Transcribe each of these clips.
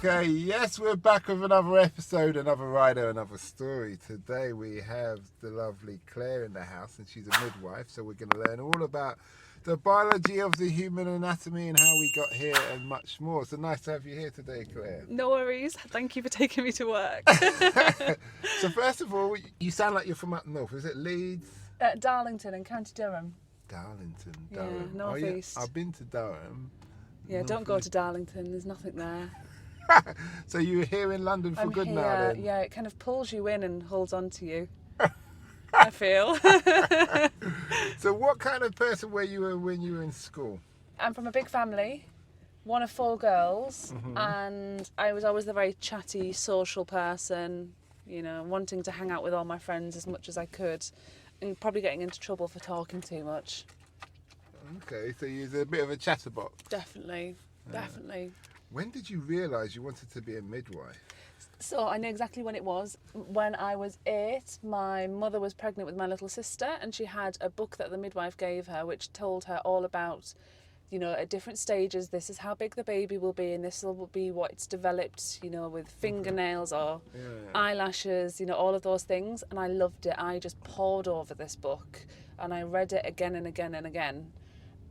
Okay, yes, we're back with another episode, another rider, another story. Today we have the lovely Claire in the house, and she's a midwife, so we're going to learn all about the biology of the human anatomy and how we got here and much more. So nice to have you here today, Claire. No worries. Thank you for taking me to work. So first of all, you sound like you're from up north. Is it Leeds? Darlington in County Durham. Darlington, Yeah, Durham. north east. I've been to Durham. Yeah, don't go to Darlington. There's nothing there. So you're here in London for good now then? Yeah, it kind of pulls you in and holds on to you. I feel. So what kind of person were you when you were in school? I'm from a big family, one of 4 girls, and I was always the very chatty, social person, you know, wanting to hang out with all my friends as much as I could, and probably getting into trouble for talking too much. Okay, so you're a bit of a chatterbox. Definitely. When did you realise you wanted to be a midwife? So I know exactly when it was. When I was 8, my mother was pregnant with my little sister, and she had a book that the midwife gave her which told her all about, you know, at different stages, this is how big the baby will be, and this will be what it's developed, you know, with fingernails or eyelashes, you know, all of those things. And I loved it. I just pored over this book and I read it again and again and again.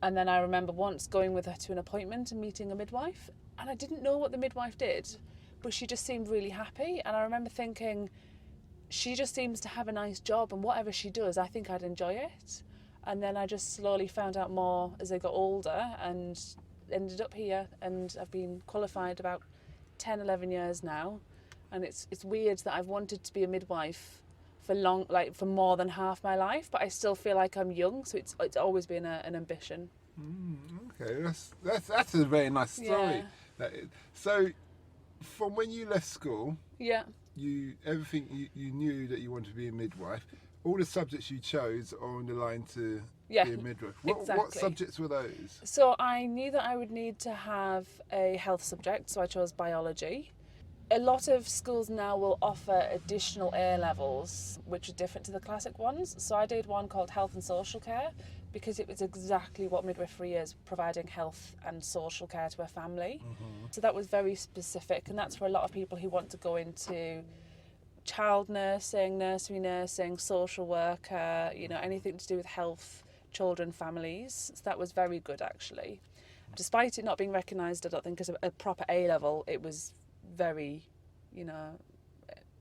And then I remember once going with her to an appointment and meeting a midwife, and I didn't know what the midwife did, but she just seemed really happy. And I remember thinking, she just seems to have a nice job, and whatever she does, I think I'd enjoy it. And then I just slowly found out more as I got older and ended up here, and I've been qualified about 10, 11 years now. And it's weird that I've wanted to be a midwife for more than half my life, but I still feel like I'm young, so it's always been an ambition. Okay, that's a very nice story. Yeah. So, from when you left school, Yeah. you knew that you wanted to be a midwife. All the subjects you chose are on the line to be a midwife. What exactly. subjects were those? So I knew that I would need to have a health subject, so I chose biology. A lot of schools now will offer additional A levels, which are different to the classic ones. So I did one called Health and Social Care, because it was exactly what midwifery is, providing health and social care to a family. So that was very specific, and that's for a lot of people who want to go into child nursing, nursery nursing, social worker, you know, anything to do with health, children, families. So that was very good, actually. Despite it not being recognised, I don't think, as a proper A level, it was very, you know,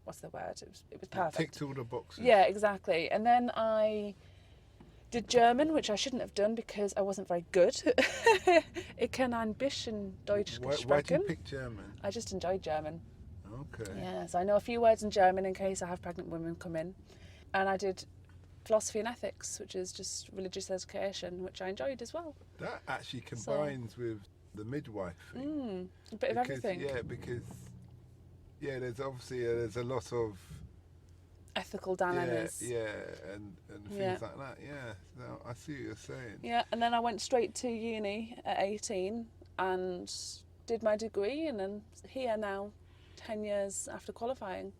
what's the word? It was perfect. Ticked all the boxes. Yeah, exactly. And then I did German, which I shouldn't have done because I wasn't very good. Ich kann ein bisschen Deutsch sprechen. Why did you pick German? I just enjoyed German. Okay. Yeah, so I know a few words in German in case I have pregnant women come in. And I did philosophy and ethics, which is just religious education, which I enjoyed as well. That actually combines with the midwife thing. A bit of everything. Yeah, because there's obviously there's a lot of ethical dilemmas. Yeah, and things like that. Yeah, so I see what you're saying. Yeah, and then I went straight to uni at 18 and did my degree, and then here now, 10 years after qualifying.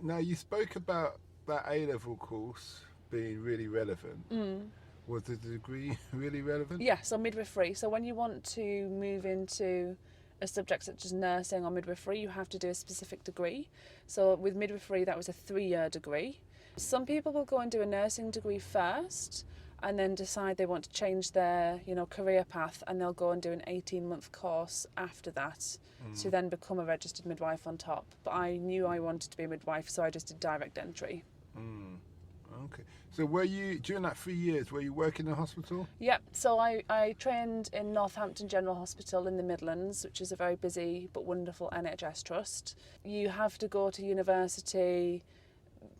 Now, you spoke about that A-level course being really relevant. Was the degree really relevant? Yeah, so midwifery. So when you want to move into a subject such as nursing or midwifery, you have to do a specific degree. So with midwifery, that was a 3-year degree. Some people will go and do a nursing degree first and then decide they want to change their, you know, career path, and they'll go and do an 18-month course after that to then become a registered midwife on top. But I knew I wanted to be a midwife, so I just did direct entry. Okay. So were you, during that 3 years, were you working in a hospital? Yeah, so I trained in Northampton General Hospital in the Midlands, which is a very busy but wonderful NHS trust. You have to go to university,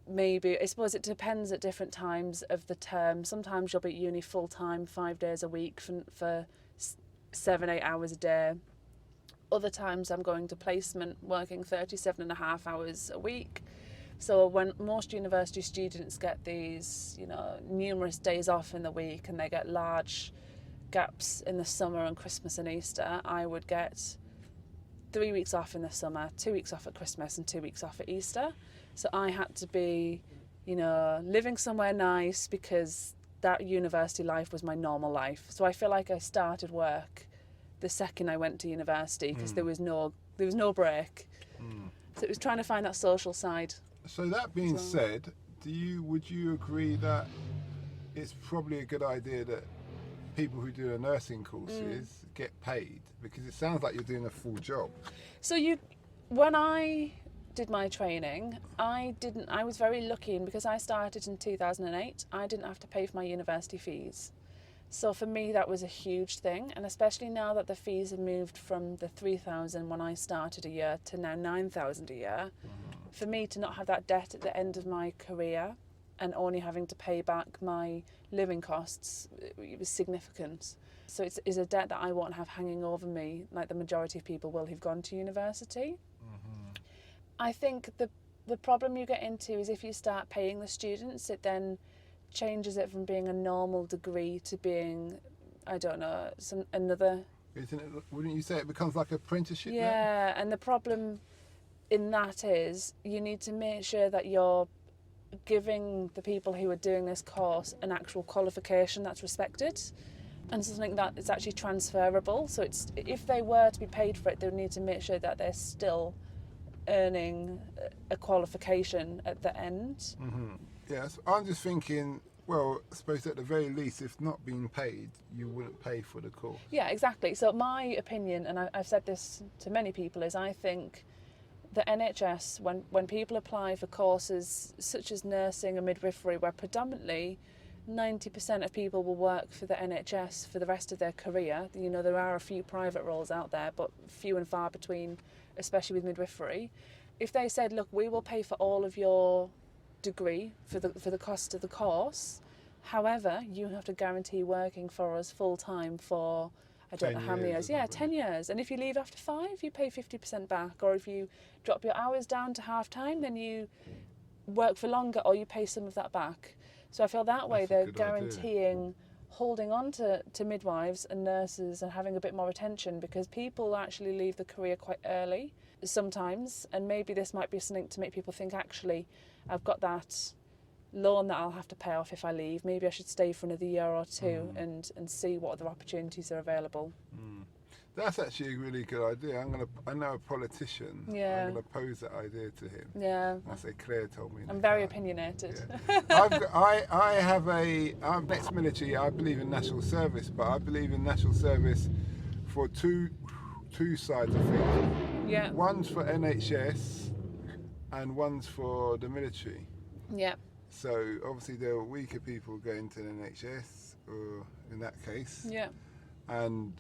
maybe, I suppose it depends at different times of the term. Sometimes you'll be at uni full-time, 5 days a week for 7-8 hours a day. Other times I'm going to placement, working 37.5 hours a week. So when most university students get these, you know, numerous days off in the week, and they get large gaps in the summer and Christmas and Easter, I would get 3 weeks off in the summer, 2 weeks off at Christmas and 2 weeks off at Easter. So I had to be, you know, living somewhere nice, because that university life was my normal life. So I feel like I started work the second I went to university, because there was no There was no break. So it was trying to find that social side. So that being said, would you agree that it's probably a good idea that people who do the nursing courses get paid? Because it sounds like you're doing a full job. So when I did my training, I was very lucky, and because I started in 2008, I didn't have to pay for my university fees. So for me, that was a huge thing, and especially now that the fees have moved from the 3,000 when I started a year to now 9,000 a year, for me to not have that debt at the end of my career and only having to pay back my living costs, it was significant. So it's a debt that I won't have hanging over me like the majority of people will who've gone to university. I think the problem you get into is if you start paying the students, it then changes it from being a normal degree to being, I don't know, another. Wouldn't you say it becomes like apprenticeship? Yeah, and the problem in that is you need to make sure that you're giving the people who are doing this course an actual qualification that's respected and something that is actually transferable. So if they were to be paid for it, they would need to make sure that they're still earning a qualification at the end. Yes, I'm just thinking, well, I suppose at the very least, if not being paid, you wouldn't pay for the course. Yeah, exactly. So my opinion, and I've said this to many people, is I think the NHS, when people apply for courses such as nursing and midwifery, where predominantly 90% of people will work for the NHS for the rest of their career. You know, there are a few private roles out there, but few and far between, especially with midwifery. If they said, look, we will pay for all of your degree for the cost of the course, however, you have to guarantee working for us full time for I don't know how many years. Yeah, 10 years. And if you leave after 5, you pay 50% back. Or if you drop your hours down to half time, then you work for longer or you pay some of that back. So I feel that way they're guaranteeing holding on to midwives and nurses and having a bit more retention, because people actually leave the career quite early sometimes. And maybe this might be something to make people think, actually, I've got that loan that I'll have to pay off if I leave. Maybe I should stay for another year or two and see what other opportunities are available. That's actually a really good idea. I know a politician. Yeah. I'm going to pose that idea to him. Yeah. I say Claire told me. I'm very opinionated. Yeah. I'm ex-military. I believe in national service, but I believe in national service for two sides of things. Yeah. One's for NHS and one's for the military. Yeah. So obviously there are weaker people going to the NHS, or in that case. Yeah. And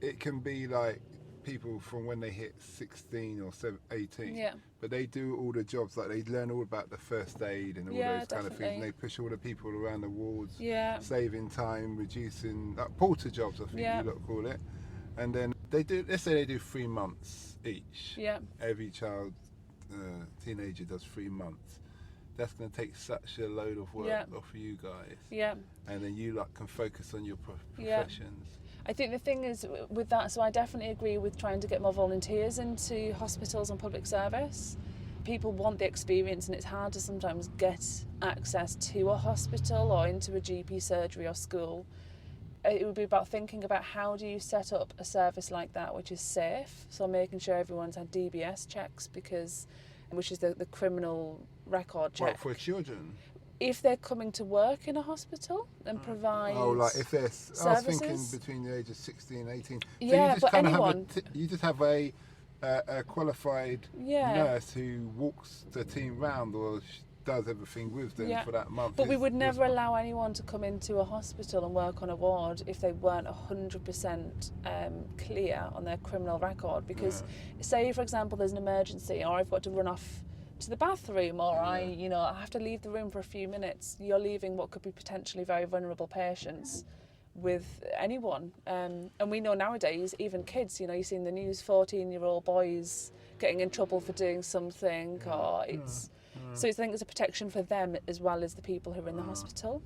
it can be like people from when they hit 16 or 18. Yeah. But they do all the jobs, like they learn all about the first aid and all those kind of things. And they push all the people around the wards, saving time, reducing, like porter jobs, I think you lot call it. And then let's say they do 3 months each. Yeah. Every child, teenager does 3 months. That's going to take such a load of work off you guys. Yeah. And then you can focus on your professions. I think the thing is with that, so I definitely agree with trying to get more volunteers into hospitals and public service. People want the experience, and it's hard to sometimes get access to a hospital or into a GP surgery or school. It would be about thinking about how do you set up a service like that which is safe, so making sure everyone's had DBS checks, which is the criminal record check. What, for children? If they're coming to work in a hospital and provide like if they're services. I was thinking between the age of 16 and 18. So yeah, you just but anyone. You just have a qualified nurse who walks the team round or does everything with them for that month. But we would never allow anyone to come into a hospital and work on a ward if they weren't 100% clear on their criminal record. Because say, for example, there's an emergency, or I've got to run off to the bathroom, or I have to leave the room for a few minutes. You're leaving what could be potentially very vulnerable patients with anyone. And we know nowadays, even kids, you see in the news, 14-year-old boys getting in trouble for doing something, or it's... So I think it's a protection for them as well as the people who are in the hospital.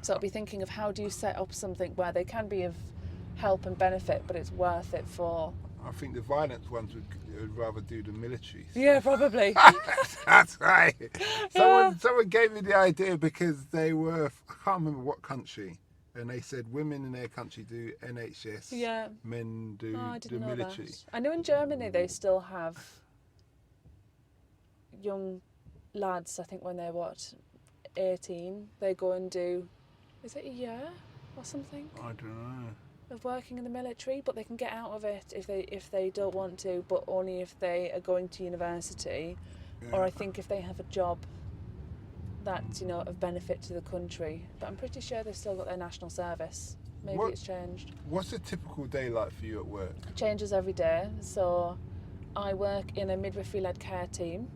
So I'll be thinking of how do you set up something where they can be of help and benefit, but it's worth it for... I think the violent ones would rather do the military stuff. Yeah, probably. That's right. Someone gave me the idea because they were, I can't remember what country, and they said women in their country do NHS, Yeah. men do Oh, I the didn't know military. that. I know in Germany they still have young lads, I think when they're 18, they go and do, is it a year or something, I don't know. of working in the military, but they can get out of it if they don't want to, but only if they are going to university, or I think if they have a job that's, of benefit to the country. But I'm pretty sure they've still got their national service. Maybe it's changed. What's a typical day like for you at work? It changes every day. So I work in a midwifery-led care team,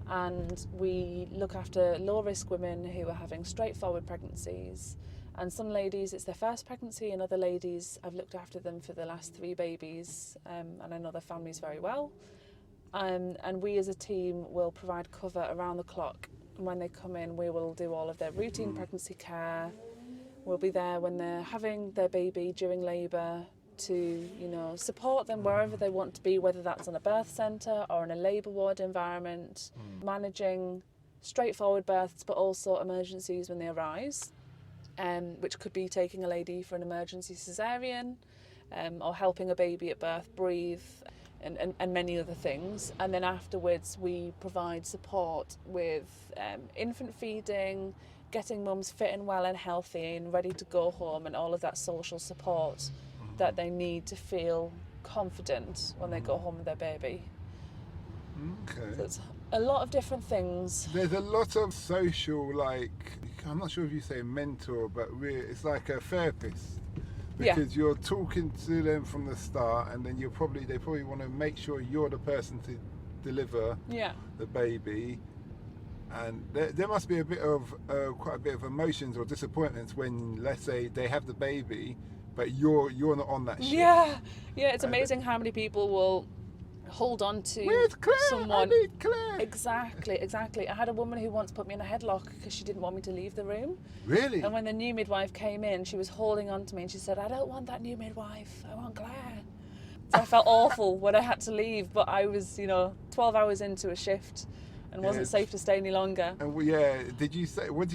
and we look after low-risk women who are having straightforward pregnancies. And some ladies, it's their first pregnancy, and other ladies, I've looked after them for the last 3 babies, and I know their families very well. And we as a team will provide cover around the clock. And when they come in, we will do all of their routine pregnancy care. We'll be there when they're having their baby during labour to, support them wherever they want to be, whether that's on a birth centre or in a labour ward environment, managing straightforward births but also emergencies when they arise, which could be taking a lady for an emergency caesarean, or helping a baby at birth breathe, and many other things. And then afterwards we provide support with infant feeding, getting mums fit and well and healthy and ready to go home, and all of that social support that they need to feel confident when they go home with their baby. Okay. So it's a lot of different things. There's a lot of social, I'm not sure if you say mentor, but it's like a therapist. Because you're talking to them from the start, and then they probably want to make sure you're the person to deliver the baby. And there must be quite a bit of emotions or disappointments when, let's say, they have the baby, but you're not on that ship. Yeah, it's amazing how many people will hold on to Where's Claire? someone. I need Claire. Exactly. I had a woman who once put me in a headlock because she didn't want me to leave the room. Really? And when the new midwife came in, she was holding on to me and she said, "I don't want that new midwife, I want Claire." So I felt awful when I had to leave, but I was, 12 hours into a shift and wasn't safe to stay any longer. And what did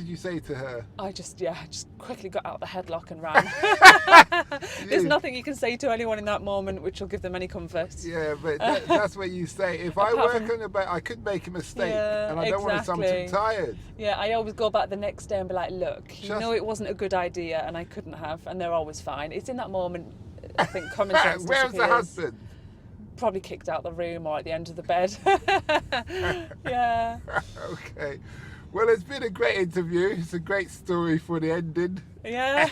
you say to her? I just quickly got out of the headlock and ran. There's nothing you can say to anyone in that moment which will give them any comfort. Yeah, but that's what you say. If I work on a baby, I could make a mistake, and I don't want to sound too tired. Yeah, I always go back the next day and be like, "Look, it wasn't a good idea, and I couldn't have," and they're always fine. It's in that moment, I think, common sense Where's the husband? Probably kicked out the room or at the end of the bed. Yeah. Okay. Well, it's been a great interview. It's a great story for the ending. Yeah.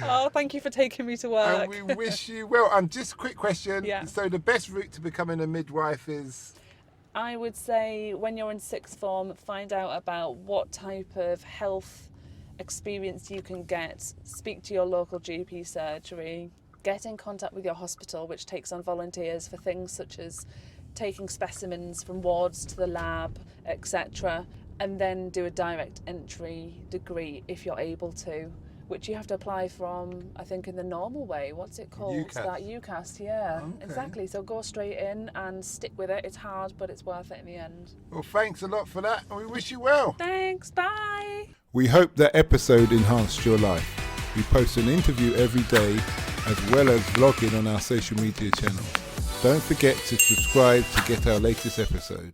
Oh, thank you for taking me to work. And we wish you well. And just a quick question. Yeah. So the best route to becoming a midwife is? I would say when you're in sixth form, find out about what type of health experience you can get. Speak to your local GP surgery. Get in contact with your hospital, which takes on volunteers for things such as taking specimens from wards to the lab, etc. And then do a direct entry degree if you're able to, which you have to apply from, I think, in the normal way. What's it called? UCAS. That UCAS, yeah. Okay. Exactly. So go straight in and stick with it. It's hard, but it's worth it in the end. Well, thanks a lot for that, and we wish you well. Thanks. Bye. We hope that episode enhanced your life. We post an interview every day, as well as vlogging on our social media channels. Don't forget to subscribe to get our latest episode.